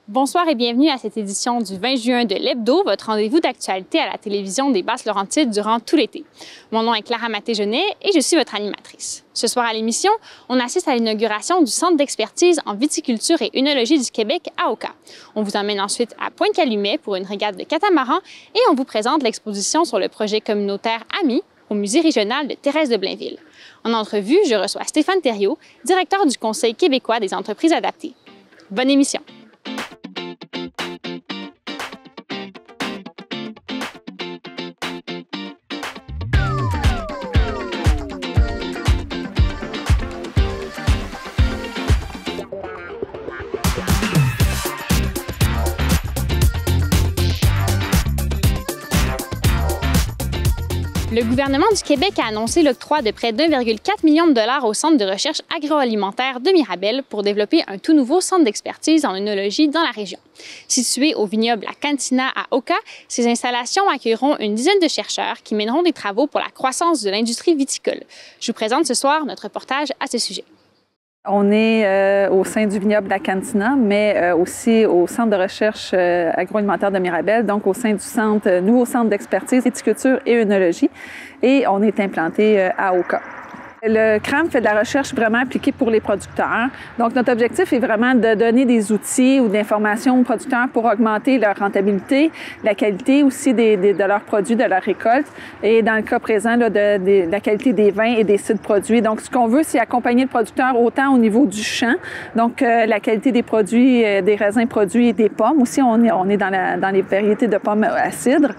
Bonsoir et bienvenue à cette édition du 20 juin de l'Hebdo, votre rendez-vous d'actualité à la télévision des Basses-Laurentides durant tout l'été. Mon nom est Clara Maté-Genet et je suis votre animatrice. Ce soir à l'émission, on assiste à l'inauguration du Centre d'expertise en viticulture et œnologie du Québec à Oka. On vous emmène ensuite à Pointe-Calumet pour une régate de catamaran et on vous présente l'exposition sur le projet communautaire AMI au Musée régional de Thérèse de Blainville. En entrevue, je reçois Stéphane Thériault, directeur du Conseil québécois des entreprises adaptées. Bonne émission! Le gouvernement du Québec a annoncé l'octroi de près d'1,4 million de dollars au Centre de recherche agroalimentaire de Mirabel pour développer un tout nouveau centre d'expertise en œnologie dans la région. Situé au vignoble La Cantina à Oka, ces installations accueilleront une dizaine de chercheurs qui mèneront des travaux pour la croissance de l'industrie viticole. Je vous présente ce soir notre reportage à ce sujet. On est au sein du vignoble La Cantina, mais aussi au Centre de recherche agroalimentaire de Mirabel, donc au sein du nouveau centre d'expertise viticulture et œnologie, et on est implanté à Oka. Le CRAM fait de la recherche vraiment appliquée pour les producteurs. Donc, notre objectif est vraiment de donner des outils ou de l'information aux producteurs pour augmenter leur rentabilité, la qualité aussi de leurs produits, de leurs récoltes, et dans le cas présent, là, de la qualité des vins et des cidres produits. Donc, ce qu'on veut, c'est accompagner le producteur autant au niveau du champ, donc la qualité des produits, des raisins produits et des pommes. Aussi, on est dans les variétés de pommes à cidre,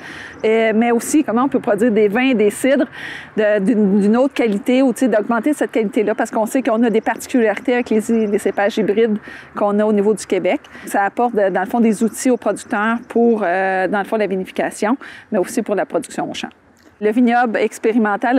mais aussi comment on peut produire des vins et des cidres d'une autre qualité, ou d'augmenter cette qualité-là, parce qu'on sait qu'on a des particularités avec les cépages hybrides qu'on a au niveau du Québec. Ça apporte, dans le fond, des outils aux producteurs pour, dans le fond, la vinification, mais aussi pour la production au champ. Le vignoble expérimental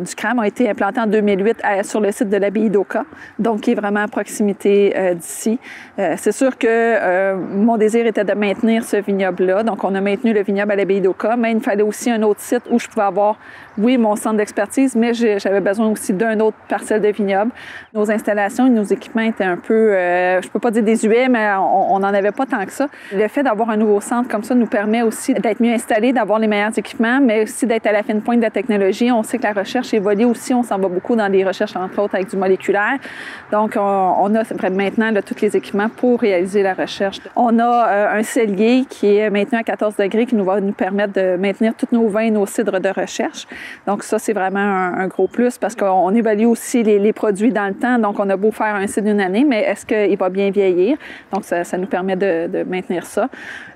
du CRAM a été implanté en 2008 sur le site de l'abbaye d'Oka, donc qui est vraiment à proximité d'ici. C'est sûr que mon désir était de maintenir ce vignoble-là, donc on a maintenu le vignoble à l'abbaye d'Oka, mais il me fallait aussi un autre site où je pouvais avoir, oui, mon centre d'expertise, mais j'avais besoin aussi d'un autre parcelle de vignoble. Nos installations et nos équipements étaient un peu, je peux pas dire désuets, mais on n'en avait pas tant que ça. Le fait d'avoir un nouveau centre comme ça nous permet aussi d'être mieux installés, d'avoir les meilleurs équipements, mais aussi d'être à la fine pointe de la technologie. On sait que la recherche évolue aussi. On s'en va beaucoup dans des recherches, entre autres, avec du moléculaire. Donc, on a maintenant là, tous les équipements pour réaliser la recherche. On a un cellier qui est maintenu à 14 degrés qui va nous permettre de maintenir tous nos vins et nos cidres de recherche. Donc, ça, c'est vraiment un gros plus parce qu'on évalue aussi les produits dans le temps. Donc, on a beau faire un cidre d'une année, mais est-ce qu'il va bien vieillir? Donc, ça nous permet de maintenir ça.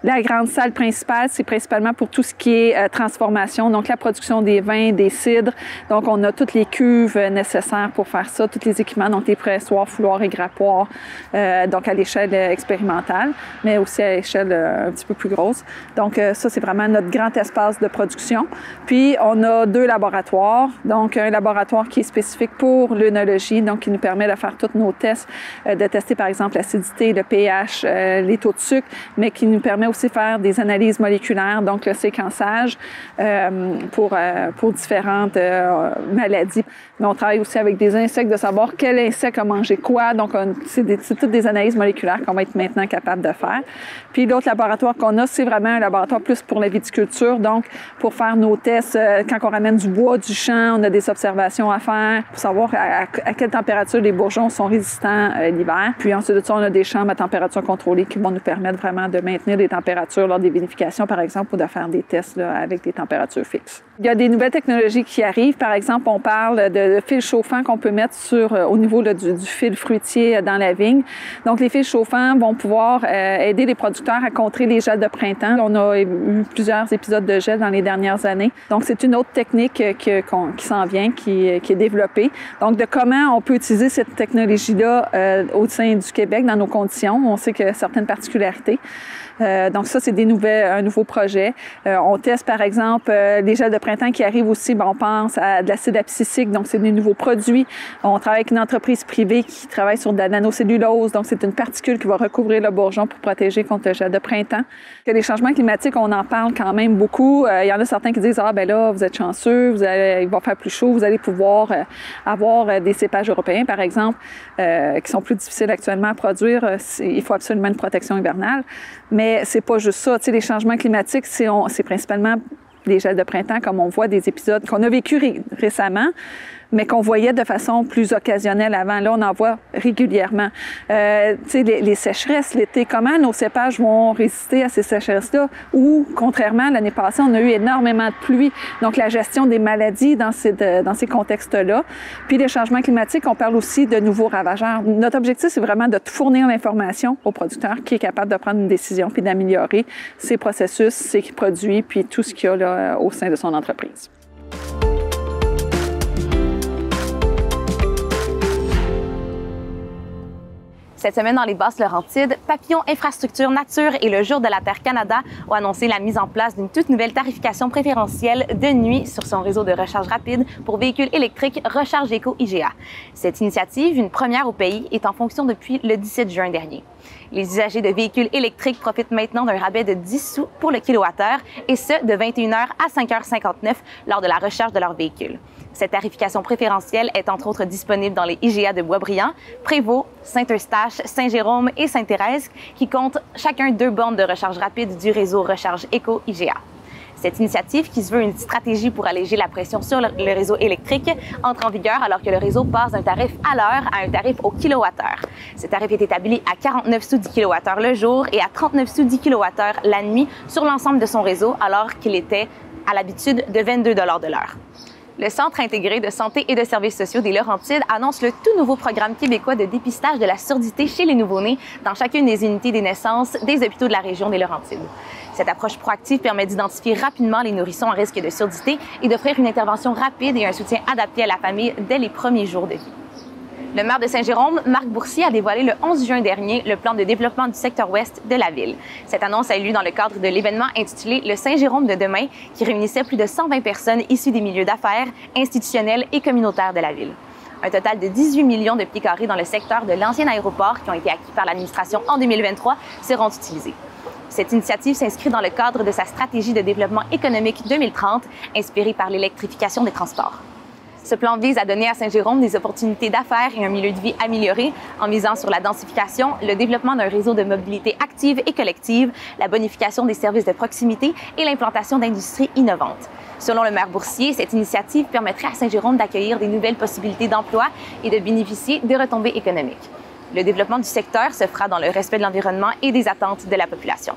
La grande salle principale, c'est principalement pour tout ce qui est transformation, donc la production des vins, des cidres. Donc, on a toutes les cuves nécessaires pour faire ça, tous les équipements, donc les pressoirs, fouloirs et grappoirs, donc à l'échelle expérimentale, mais aussi à l'échelle un petit peu plus grosse. Donc, ça, c'est vraiment notre grand espace de production. Puis, on a 2 laboratoires. Donc, un laboratoire qui est spécifique pour l'œnologie, donc qui nous permet de faire tous nos tests, de tester, par exemple, l'acidité, le pH, les taux de sucre, mais qui nous permet aussi de faire des analyses moléculaires, donc le séquençage pour différentes maladies. Mais on travaille aussi avec des insectes, de savoir quel insecte a mangé quoi. Donc, c'est toutes des analyses moléculaires qu'on va être maintenant capable de faire. Puis, l'autre laboratoire qu'on a, c'est vraiment un laboratoire plus pour la viticulture. Donc, pour faire nos tests, quand on ramène du bois du champ, on a des observations à faire pour savoir à quelle température les bourgeons sont résistants l'hiver. Puis, ensuite de ça, on a des chambres à température contrôlée qui vont nous permettre vraiment de maintenir des températures lors des vinifications, par exemple, ou de faire des tests là, avec des températures fixes. Il y a des nouvelles technologies qui arrivent. Par exemple, on parle de fils chauffants qu'on peut mettre au niveau là, du fil fruitier dans la vigne. Donc, les fils chauffants vont pouvoir aider les producteurs à contrer les gels de printemps. On a eu plusieurs épisodes de gel dans les dernières années. Donc, c'est une autre technique qui s'en vient, qui est développée. Donc, de comment on peut utiliser cette technologie-là au sein du Québec dans nos conditions. On sait qu'il y a certaines particularités. Donc ça, c'est un nouveau projet. On teste, par exemple, les gels de printemps qui arrivent aussi. On pense à de l'acide abscisique, donc c'est des nouveaux produits. On travaille avec une entreprise privée qui travaille sur de la nanocellulose, donc c'est une particule qui va recouvrir le bourgeon pour protéger contre le gel de printemps. Que les changements climatiques, on en parle quand même beaucoup. Il y en a certains qui disent « Ah, ben là, vous êtes chanceux, il va faire plus chaud, vous allez pouvoir avoir des cépages européens, par exemple, qui sont plus difficiles actuellement à produire. Il faut absolument une protection hivernale. » Mais c'est pas juste ça. Tu sais, les changements climatiques, c'est principalement les gels de printemps, comme on voit des épisodes qu'on a vécu récemment, mais qu'on voyait de façon plus occasionnelle avant. Là, on en voit régulièrement. Tu sais, les sécheresses l'été, comment nos cépages vont résister à ces sécheresses-là? Ou, contrairement, l'année passée, on a eu énormément de pluie. Donc, la gestion des maladies dans ces contextes-là. Puis, les changements climatiques, on parle aussi de nouveaux ravageurs. Notre objectif, c'est vraiment de fournir l'information au producteur qui est capable de prendre une décision puis d'améliorer ses processus, ses produits, puis tout ce qu'il y a là, au sein de son entreprise. Cette semaine, dans les Basses-Laurentides, Papillon Infrastructure Nature et le Jour de la Terre Canada ont annoncé la mise en place d'une toute nouvelle tarification préférentielle de nuit sur son réseau de recharge rapide pour véhicules électriques Recharge Éco IGA. Cette initiative, une première au pays, est en fonction depuis le 17 juin dernier. Les usagers de véhicules électriques profitent maintenant d'un rabais de 10 sous pour le kilowattheure, et ce, de 21h à 5h59 lors de la recharge de leur véhicule. Cette tarification préférentielle est entre autres disponible dans les IGA de Boisbriand, Prévost, Saint-Eustache, Saint-Jérôme et Sainte-Thérèse, qui comptent chacun 2 bornes de recharge rapide du réseau Recharge Éco IGA. Cette initiative, qui se veut une stratégie pour alléger la pression sur le réseau électrique, entre en vigueur alors que le réseau passe d'un tarif à l'heure à un tarif au kilowattheure. Ce tarif est établi à 49 sous 10 kWh le jour et à 39 sous 10 kWh la nuit sur l'ensemble de son réseau, alors qu'il était à l'habitude de 22 $ de l'heure. Le Centre intégré de santé et de services sociaux des Laurentides annonce le tout nouveau programme québécois de dépistage de la surdité chez les nouveau-nés dans chacune des unités des naissances des hôpitaux de la région des Laurentides. Cette approche proactive permet d'identifier rapidement les nourrissons en risque de surdité et d'offrir une intervention rapide et un soutien adapté à la famille dès les premiers jours de vie. Le maire de Saint-Jérôme, Marc Boursier, a dévoilé le 11 juin dernier le plan de développement du secteur ouest de la ville. Cette annonce a eu lieu dans le cadre de l'événement intitulé « Le Saint-Jérôme de demain » qui réunissait plus de 120 personnes issues des milieux d'affaires, institutionnels et communautaires de la ville. Un total de 18 millions de pieds carrés dans le secteur de l'ancien aéroport qui ont été acquis par l'administration en 2023 seront utilisés. Cette initiative s'inscrit dans le cadre de sa stratégie de développement économique 2030, inspirée par l'électrification des transports. Ce plan vise à donner à Saint-Jérôme des opportunités d'affaires et un milieu de vie amélioré en misant sur la densification, le développement d'un réseau de mobilité active et collective, la bonification des services de proximité et l'implantation d'industries innovantes. Selon le maire Boursier, cette initiative permettrait à Saint-Jérôme d'accueillir des nouvelles possibilités d'emploi et de bénéficier de retombées économiques. Le développement du secteur se fera dans le respect de l'environnement et des attentes de la population.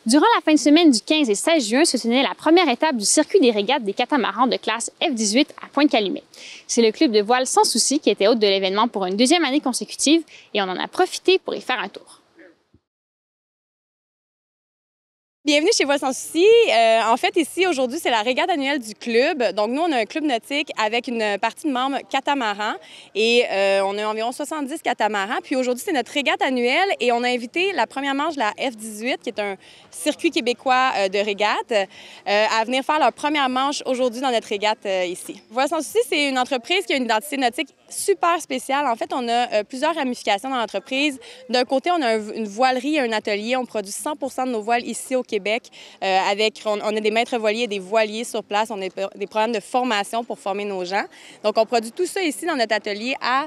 Durant la fin de semaine du 15 et 16 juin se tenait la première étape du circuit des régates des catamarans de classe F18 à Pointe-Calumet. C'est le club de voile Sans Souci qui était hôte de l'événement pour une 2e année consécutive et on en a profité pour y faire un tour. Bienvenue chez Voile Sans Souci. En fait, ici, aujourd'hui, c'est la régate annuelle du club. Donc, nous, on a un club nautique avec une partie de membres catamarans et on a environ 70 catamarans. Puis aujourd'hui, c'est notre régate annuelle et on a invité la première manche de la F18, qui est un circuit québécois de régate, à venir faire leur première manche aujourd'hui dans notre régate ici. Voile Sans Souci, c'est une entreprise qui a une identité nautique super spéciale. En fait, on a plusieurs ramifications dans l'entreprise. D'un côté, on a une voilerie et un atelier. On produit 100% de nos voiles ici au Québec. On a des maîtres voiliers et des voiliers sur place. On a des programmes de formation pour former nos gens. Donc, on produit tout ça ici dans notre atelier à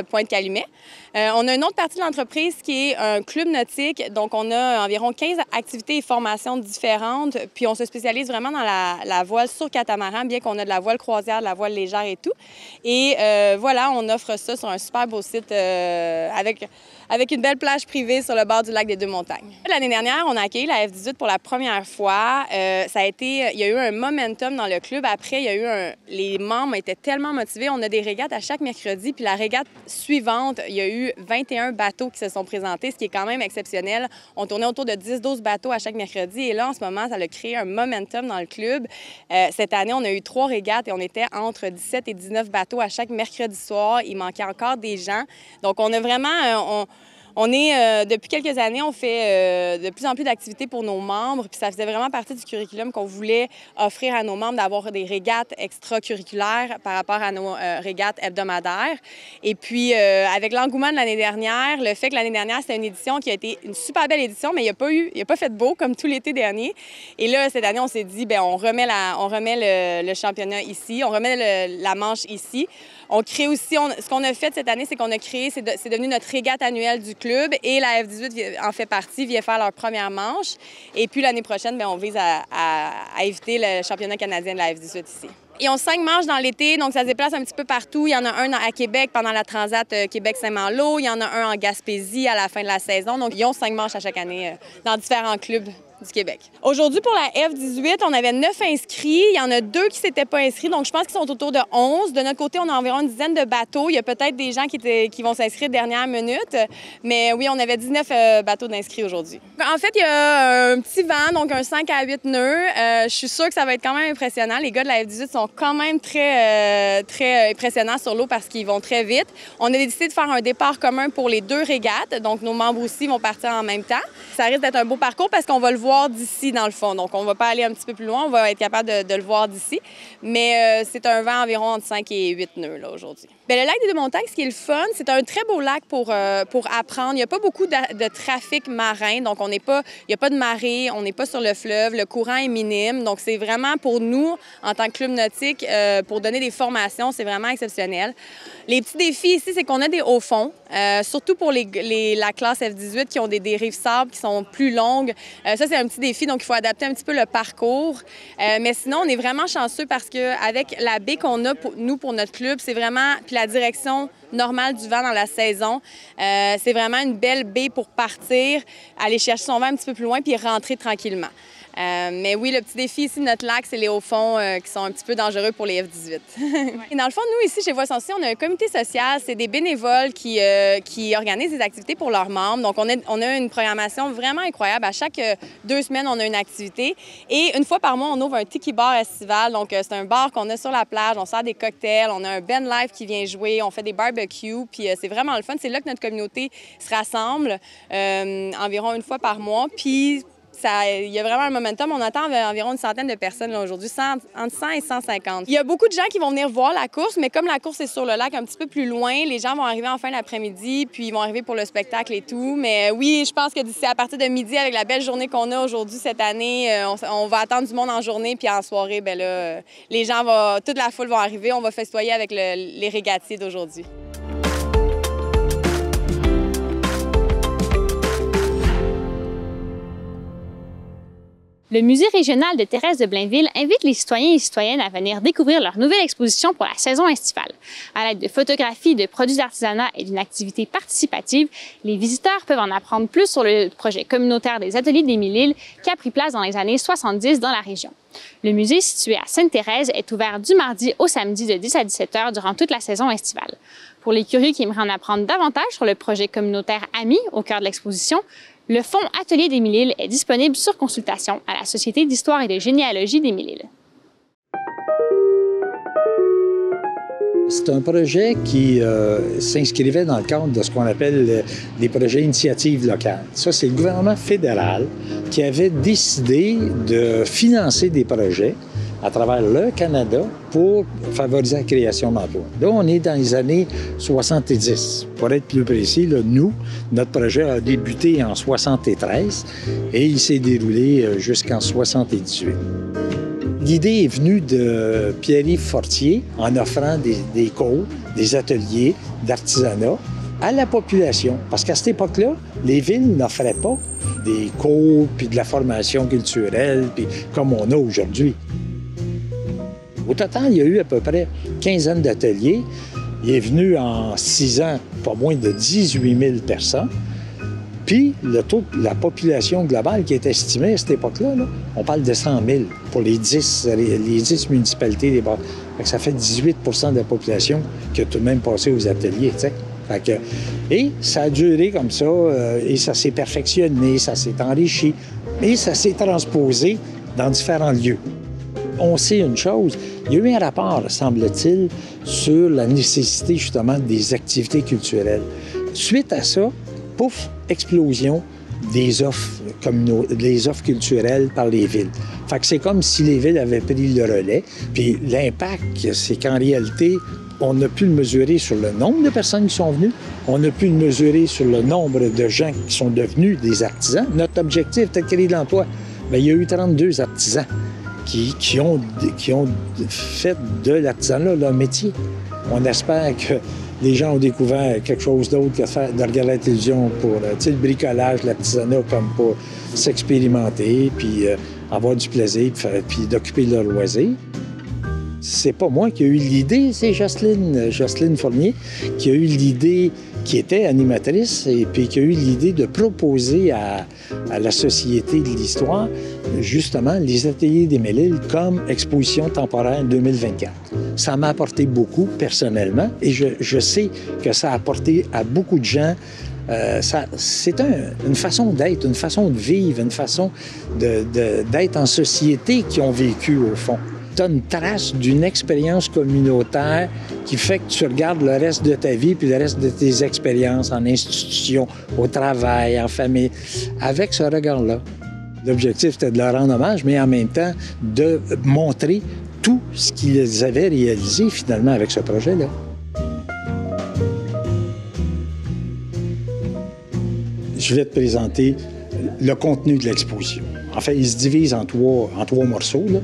Pointe-Calumet. On a une autre partie de l'entreprise qui est un club nautique. Donc, on a environ 15 activités et formations différentes. Puis, on se spécialise vraiment dans la voile sur catamaran, bien qu'on a de la voile croisière, de la voile légère et tout. Et voilà, on offre ça sur un super beau site avec avec une belle plage privée sur le bord du lac des Deux-Montagnes. L'année dernière, on a accueilli la F18 pour la première fois. Il y a eu un momentum dans le club. Après, les membres étaient tellement motivés. On a des régates à chaque mercredi. Puis la régate suivante, il y a eu 21 bateaux qui se sont présentés, ce qui est quand même exceptionnel. On tournait autour de 10-12 bateaux à chaque mercredi. Et là, en ce moment, ça a créé un momentum dans le club. Cette année, on a eu 3 régates et on était entre 17 et 19 bateaux à chaque mercredi soir. Il manquait encore des gens. Donc, on a vraiment... depuis quelques années, on fait de plus en plus d'activités pour nos membres, puis ça faisait vraiment partie du curriculum qu'on voulait offrir à nos membres, d'avoir des régates extracurriculaires par rapport à nos régates hebdomadaires. Et puis, avec l'engouement de l'année dernière, le fait que l'année dernière, c'était une édition qui a été une super belle édition, mais il n'a pas fait beau comme tout l'été dernier. Et là, cette année, on s'est dit, bien, on remet le championnat ici, on remet la manche ici. On crée aussi, ce qu'on a fait cette année, c'est qu'on a créé, c'est devenu notre régate annuelle du club et la F18 en fait partie, vient faire leur première manche. Et puis l'année prochaine, bien, on vise à éviter le championnat canadien de la F18 ici. Ils ont 5 manches dans l'été, donc ça se déplace un petit peu partout. Il y en a un à Québec pendant la Transat Québec-Saint-Malo. Il y en a un en Gaspésie à la fin de la saison. Donc, ils ont 5 manches à chaque année dans différents clubs du Québec. Aujourd'hui, pour la F18, on avait 9 inscrits. Il y en a 2 qui ne s'étaient pas inscrits, donc je pense qu'ils sont autour de 11. De notre côté, on a environ une dizaine de bateaux. Il y a peut-être des gens qui vont s'inscrire dernière minute, mais oui, on avait 19 bateaux d'inscrits aujourd'hui. En fait, il y a un petit vent, donc un 5 à 8 nœuds. Je suis sûre que ça va être quand même impressionnant. Les gars de la F18 sont quand même très impressionnants sur l'eau parce qu'ils vont très vite. On a décidé de faire un départ commun pour les 2 régates, donc nos membres aussi vont partir en même temps. Ça risque d'être un beau parcours parce qu'on va le voir d'ici, dans le fond. Donc, on ne va pas aller un petit peu plus loin, on va être capable de le voir d'ici. Mais c'est un vent environ entre 5 et 8 nœuds là, aujourd'hui. Bien, le lac des Deux-Montagnes, ce qui est le fun, c'est un très beau lac pour apprendre. Il n'y a pas beaucoup de trafic marin, donc il n'y a pas de marée, on n'est pas sur le fleuve, le courant est minime. Donc, c'est vraiment pour nous, en tant que club nautique, pour donner des formations, c'est vraiment exceptionnel. Les petits défis ici, c'est qu'on a des hauts fonds, surtout pour la classe F18 qui ont des rives sables qui sont plus longues. Ça, c'est un petit défi, donc il faut adapter un petit peu le parcours. Mais sinon, on est vraiment chanceux parce qu'avec la baie qu'on a, pour notre club, c'est vraiment... Puis la direction normale du vent dans la saison, c'est vraiment une belle baie pour partir, aller chercher son vent un petit peu plus loin puis rentrer tranquillement. Mais oui, le petit défi ici de notre lac, c'est les hauts fonds qui sont un petit peu dangereux pour les F18. Et dans le fond, nous, ici, chez Voix Sensible, on a un comité social. C'est des bénévoles qui organisent des activités pour leurs membres. Donc, on a une programmation vraiment incroyable. À chaque 2 semaines, on a une activité. Et une fois par mois, on ouvre un tiki bar estival. Donc, c'est un bar qu'on a sur la plage. On sert des cocktails. On a un band live qui vient jouer. On fait des barbecues. Puis, c'est vraiment le fun. C'est là que notre communauté se rassemble environ une fois par mois. Puis, il y a vraiment un momentum. On attend environ une centaine de personnes aujourd'hui, entre 100 et 150. Il y a beaucoup de gens qui vont venir voir la course, mais comme la course est sur le lac un petit peu plus loin, les gens vont arriver en fin d'après-midi, puis ils vont arriver pour le spectacle et tout. Mais oui, je pense que d'ici à partir de midi, avec la belle journée qu'on a aujourd'hui cette année, on va attendre du monde en journée, puis en soirée, bien là, toute la foule va arriver. On va festoyer avec les régatiers d'aujourd'hui. Le Musée régional de Thérèse de Blainville invite les citoyens et citoyennes à venir découvrir leur nouvelle exposition pour la saison estivale. À l'aide de photographies, de produits d'artisanat et d'une activité participative, les visiteurs peuvent en apprendre plus sur le projet communautaire des ateliers d'Émile-Île qui a pris place dans les années 70 dans la région. Le musée, situé à Sainte-Thérèse, est ouvert du mardi au samedi de 10 à 17 heures durant toute la saison estivale. Pour les curieux qui aimeraient en apprendre davantage sur le projet communautaire AMI au cœur de l'exposition, le fonds Atelier d'Émile-Île est disponible sur consultation à la Société d'histoire et de généalogie d'Émile-Île. C'est un projet qui s'inscrivait dans le cadre de ce qu'on appelle les projets initiatives locales. Ça, c'est le gouvernement fédéral qui avait décidé de financer des projets à travers le Canada pour favoriser la création d'emplois. Là, on est dans les années 70. Pour être plus précis, là, notre projet a débuté en 73 et il s'est déroulé jusqu'en 78. L'idée est venue de Pierre-Yves Fortier en offrant des cours, des ateliers d'artisanat à la population. Parce qu'à cette époque-là, les villes n'offraient pas des cours puis de la formation culturelle puis comme on a aujourd'hui. Au total, il y a eu à peu près une quinzaine d'ateliers. Il est venu en 6 ans pas moins de 18 000 personnes. Puis, le taux de la population globale qui est estimée à cette époque-là, là, on parle de 100 000 pour les 10 municipalités des Basses. Ça fait 18 de la population qui a tout de même passé aux ateliers, tu sais. Et ça a duré comme ça, et ça s'est perfectionné, ça s'est enrichi, et ça s'est transposé dans différents lieux. On sait une chose, il y a eu un rapport, semble-t-il, sur la nécessité justement des activités culturelles. Suite à ça, pouf, explosion des offres culturelles par les villes. Fait que c'est comme si les villes avaient pris le relais. Puis l'impact, c'est qu'en réalité, on a pu le mesurer sur le nombre de personnes qui sont venues, on a pu le mesurer sur le nombre de gens qui sont devenus des artisans. Notre objectif était de créer de l'emploi. Bien, il y a eu 32 artisans qui ont fait de l'artisanat leur métier. On espère que les gens ont découvert quelque chose d'autre que de regarder la télévision pour le bricolage, l'artisanat, comme pour s'expérimenter, puis avoir du plaisir, puis d'occuper leur loisir. C'est pas moi qui ai eu l'idée, c'est Jocelyne Fournier qui a eu l'idée, qui était animatrice, et puis qui a eu l'idée de proposer à la Société de l'Histoire, justement, les ateliers des Mille-Îles comme exposition temporaire 2024. Ça m'a apporté beaucoup, personnellement, et je sais que ça a apporté à beaucoup de gens. C'est une façon d'être, une façon de vivre, une façon d'être en société qui ont vécu, au fond. Tu as une trace d'une expérience communautaire qui fait que tu regardes le reste de ta vie puis le reste de tes expériences en institution, au travail, en famille, avec ce regard-là. L'objectif, c'était de leur rendre hommage, mais en même temps, de montrer tout ce qu'ils avaient réalisé, finalement, avec ce projet-là. Je vais te présenter le contenu de l'exposition. En fait, il se divise en trois morceaux, là.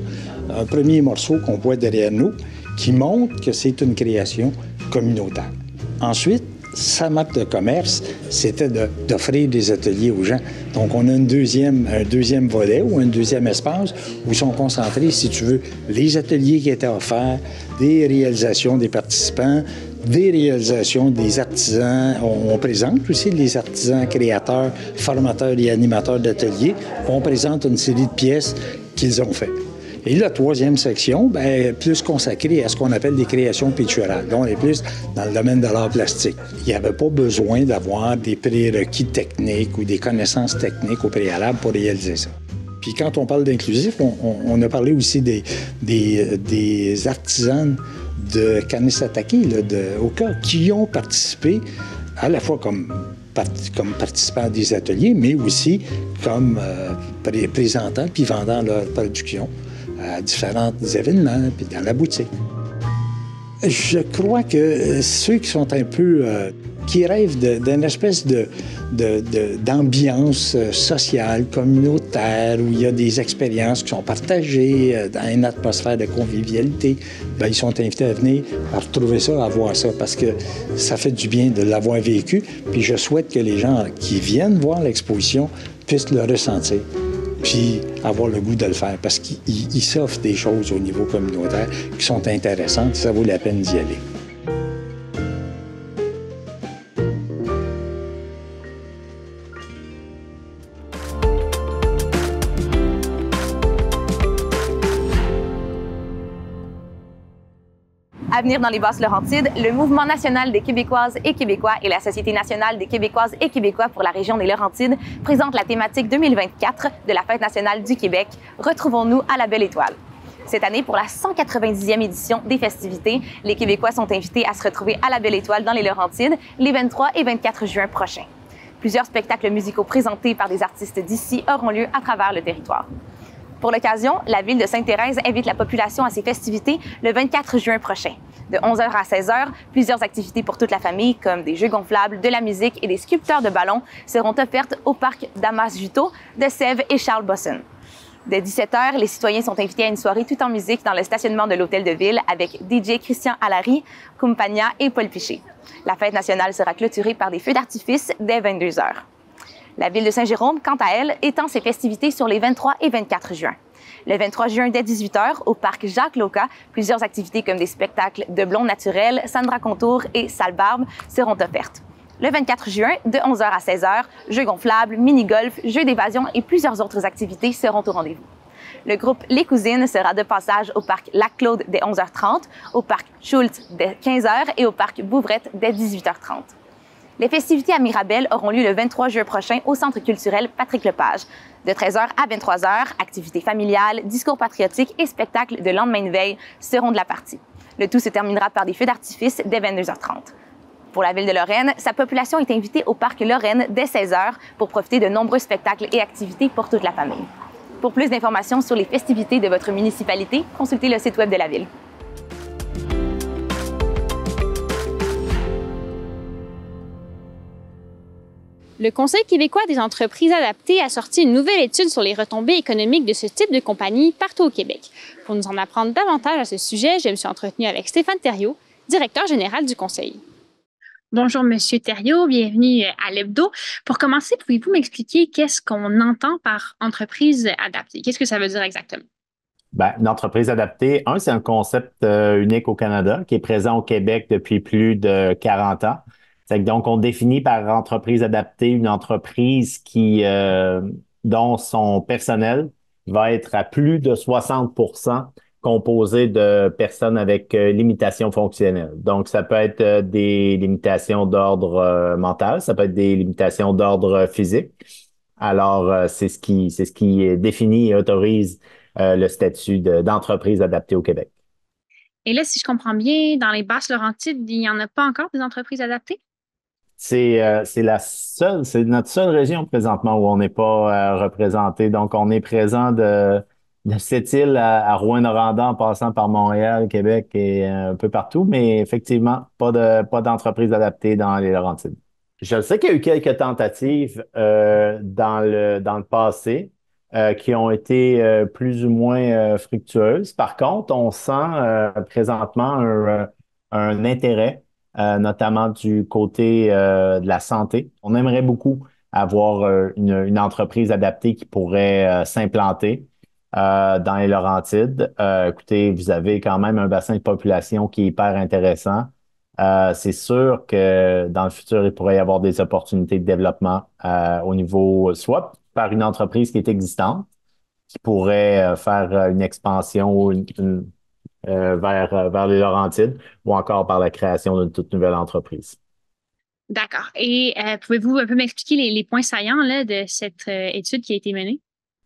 Un premier morceau qu'on voit derrière nous, qui montre que c'est une création communautaire. Ensuite, sa marque de commerce, c'était d'offrir des ateliers aux gens. Donc, on a un deuxième volet ou un deuxième espace où sont concentrés, si tu veux, les ateliers qui étaient offerts, des réalisations des participants, des réalisations des artisans. On présente aussi les artisans créateurs, formateurs et animateurs d'ateliers. On présente une série de pièces qu'ils ont faites. Et la troisième section, bien, plus consacrée à ce qu'on appelle des créations picturales. Donc, on est plus dans le domaine de l'art plastique. Il n'y avait pas besoin d'avoir des prérequis techniques ou des connaissances techniques au préalable pour réaliser ça. Puis quand on parle d'inclusif, on a parlé aussi des artisanes de Kanesatake, au cas, qui ont participé à la fois comme participants à des ateliers, mais aussi comme présentant puis vendant leur production à différents événements, puis dans la boutique. Je crois que ceux qui sont un peu... qui rêvent d'une espèce d'ambiance sociale, communautaire, où il y a des expériences qui sont partagées dans une atmosphère de convivialité, bien, ils sont invités à venir, à retrouver ça, à voir ça, parce que ça fait du bien de l'avoir vécu. Puis je souhaite que les gens qui viennent voir l'exposition puissent le ressentir, puis avoir le goût de le faire, parce qu'ils s'offrent des choses au niveau communautaire qui sont intéressantes, ça vaut la peine d'y aller. À venir dans les Basses-Laurentides, le Mouvement national des Québécoises et Québécois et la Société nationale des Québécoises et Québécois pour la région des Laurentides présentent la thématique 2024 de la Fête nationale du Québec. Retrouvons-nous à la Belle Étoile. Cette année, pour la 190e édition des festivités, les Québécois sont invités à se retrouver à la Belle Étoile dans les Laurentides les 23 et 24 juin prochains. Plusieurs spectacles musicaux présentés par des artistes d'ici auront lieu à travers le territoire. Pour l'occasion, la ville de Sainte-Thérèse invite la population à ses festivités le 24 juin prochain. De 11h à 16h, plusieurs activités pour toute la famille, comme des jeux gonflables, de la musique et des sculpteurs de ballons, seront offertes au parc Damas-Juteau de Sèvres et Charles Bosson. Dès 17h, les citoyens sont invités à une soirée tout en musique dans le stationnement de l'Hôtel de Ville avec DJ Christian Allary, Kumpania et Paul Piché. La fête nationale sera clôturée par des feux d'artifice dès 22h. La ville de Saint-Jérôme, quant à elle, étend ses festivités sur les 23 et 24 juin. Le 23 juin, dès 18h, au parc Jacques-Loca, plusieurs activités comme des spectacles de blondes naturelles, Sandra Contour et Sale Barbe seront offertes. Le 24 juin, de 11h à 16h, jeux gonflables, mini-golf, jeux d'évasion et plusieurs autres activités seront au rendez-vous. Le groupe Les Cousines sera de passage au parc Lac-Claude dès 11h30, au parc Schultz dès 15h et au parc Bouvrette dès 18h30. Les festivités à Mirabel auront lieu le 23 juin prochain au Centre culturel Patrick-Lepage. De 13h à 23h, activités familiales, discours patriotiques et spectacles de lendemain de veille seront de la partie. Le tout se terminera par des feux d'artifice dès 22h30. Pour la Ville de Lorraine, sa population est invitée au parc Lorraine dès 16h pour profiter de nombreux spectacles et activités pour toute la famille. Pour plus d'informations sur les festivités de votre municipalité, consultez le site web de la Ville. Le Conseil québécois des entreprises adaptées a sorti une nouvelle étude sur les retombées économiques de ce type de compagnie partout au Québec. Pour nous en apprendre davantage à ce sujet, je me suis entretenue avec Stéphane Thériault, directeur général du Conseil. Bonjour, Monsieur Thériault, bienvenue à l'Hebdo. Pour commencer, pouvez-vous m'expliquer qu'est-ce qu'on entend par entreprise adaptée? Qu'est-ce que ça veut dire exactement? Bien, une entreprise adaptée, c'est un concept unique au Canada qui est présent au Québec depuis plus de 40 ans. Donc, on définit par entreprise adaptée une entreprise dont son personnel va être à plus de 60% composé de personnes avec limitations fonctionnelles. Donc, ça peut être des limitations d'ordre mental, ça peut être des limitations d'ordre physique. Alors, c'est ce qui définit et autorise le statut d'entreprise adaptée au Québec. Et là, si je comprends bien, dans les Basses-Laurentides, il n'y en a pas encore des entreprises adaptées? C'est notre seule région présentement où on n'est pas représenté. Donc, on est présent de Sept-Îles à Rouyn-Noranda en passant par Montréal, Québec et un peu partout, mais effectivement, pas d'entreprise adaptée dans les Laurentides. Je sais qu'il y a eu quelques tentatives dans le passé qui ont été plus ou moins fructueuses. Par contre, on sent présentement un intérêt notamment du côté de la santé. On aimerait beaucoup avoir une entreprise adaptée qui pourrait s'implanter dans les Laurentides. Écoutez, vous avez quand même un bassin de population qui est hyper intéressant. C'est sûr que dans le futur, il pourrait y avoir des opportunités de développement au niveau, soit par une entreprise qui est existante, qui pourrait faire une expansion ou vers les Laurentides ou encore par la création d'une toute nouvelle entreprise. D'accord. Et pouvez-vous un peu m'expliquer les points saillants là, de cette étude qui a été menée?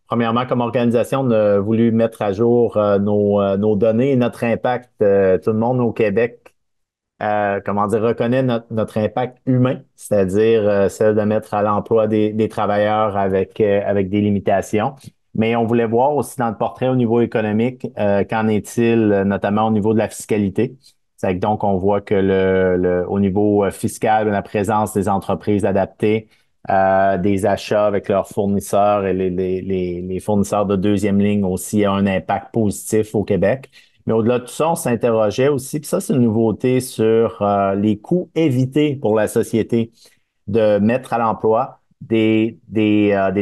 Premièrement, comme organisation, on a voulu mettre à jour nos données et notre impact. Tout le monde au Québec, reconnaît notre impact humain, c'est-à-dire celle de mettre à l'emploi des travailleurs avec des limitations. Mais on voulait voir aussi dans le portrait au niveau économique, qu'en est-il notamment au niveau de la fiscalité. C'est que donc on voit que au niveau fiscal, la présence des entreprises adaptées, des achats avec leurs fournisseurs et les fournisseurs de deuxième ligne aussi a un impact positif au Québec. Mais au-delà de tout ça, on s'interrogeait aussi, puis ça c'est une nouveauté sur les coûts évités pour la société de mettre à l'emploi des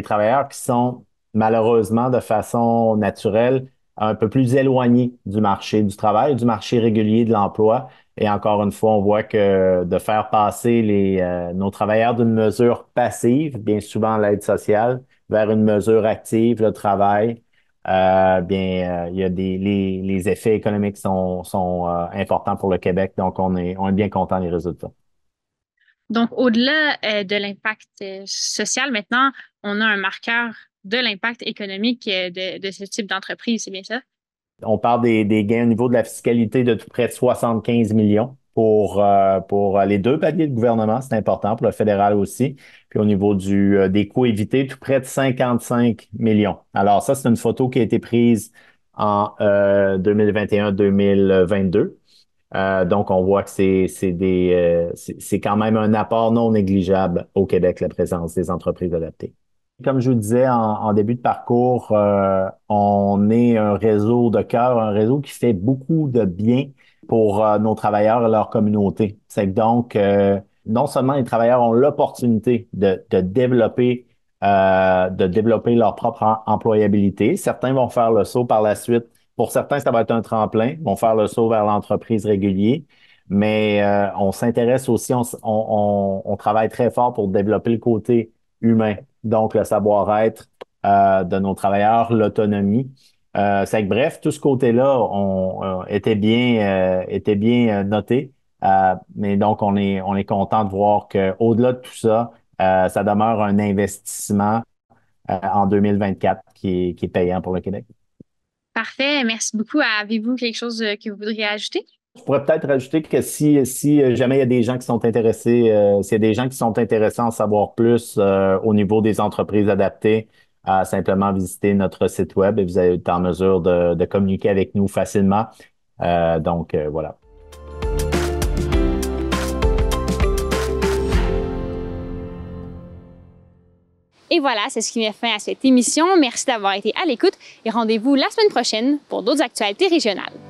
travailleurs qui sont malheureusement de façon naturelle un peu plus éloignés du marché du travail, du marché régulier de l'emploi. Et encore une fois, on voit que de faire passer nos travailleurs d'une mesure passive, bien souvent l'aide sociale, vers une mesure active, le travail, il y a les effets économiques sont importants pour le Québec. Donc, on est bien content des résultats. Donc, au-delà de l'impact social, maintenant, on a un marqueur de l'impact économique de ce type d'entreprise, c'est bien ça? On parle des gains au niveau de la fiscalité de tout près de 75 millions pour les deux paliers de gouvernement, c'est important, pour le fédéral aussi. Puis au niveau des coûts évités, tout près de 55 millions. Alors ça, c'est une photo qui a été prise en 2021-2022. Donc, on voit que c'est quand même un apport non négligeable au Québec, la présence des entreprises adaptées. Comme je vous disais en début de parcours, on est un réseau de cœur, un réseau qui fait beaucoup de bien pour nos travailleurs et leur communauté. C'est que donc, non seulement les travailleurs ont l'opportunité de développer leur propre employabilité. Certains vont faire le saut par la suite. Pour certains, ça va être un tremplin, vont faire le saut vers l'entreprise régulière. mais on s'intéresse aussi, on travaille très fort pour développer le côté humain, donc le savoir-être de nos travailleurs, l'autonomie. C'est que bref, tout ce côté-là était bien noté. Mais donc, on est content de voir qu'au-delà de tout ça, ça demeure un investissement en 2024 qui est payant pour le Québec. Parfait. Merci beaucoup. Avez-vous quelque chose que vous voudriez ajouter? Je pourrais peut-être rajouter que si jamais il y a des gens qui sont intéressés, s'il y a des gens qui sont intéressés à en savoir plus au niveau des entreprises adaptées, à simplement visiter notre site web et vous allez être en mesure de communiquer avec nous facilement. Donc, voilà. Et voilà, c'est ce qui met fin à cette émission. Merci d'avoir été à l'écoute et rendez-vous la semaine prochaine pour d'autres actualités régionales.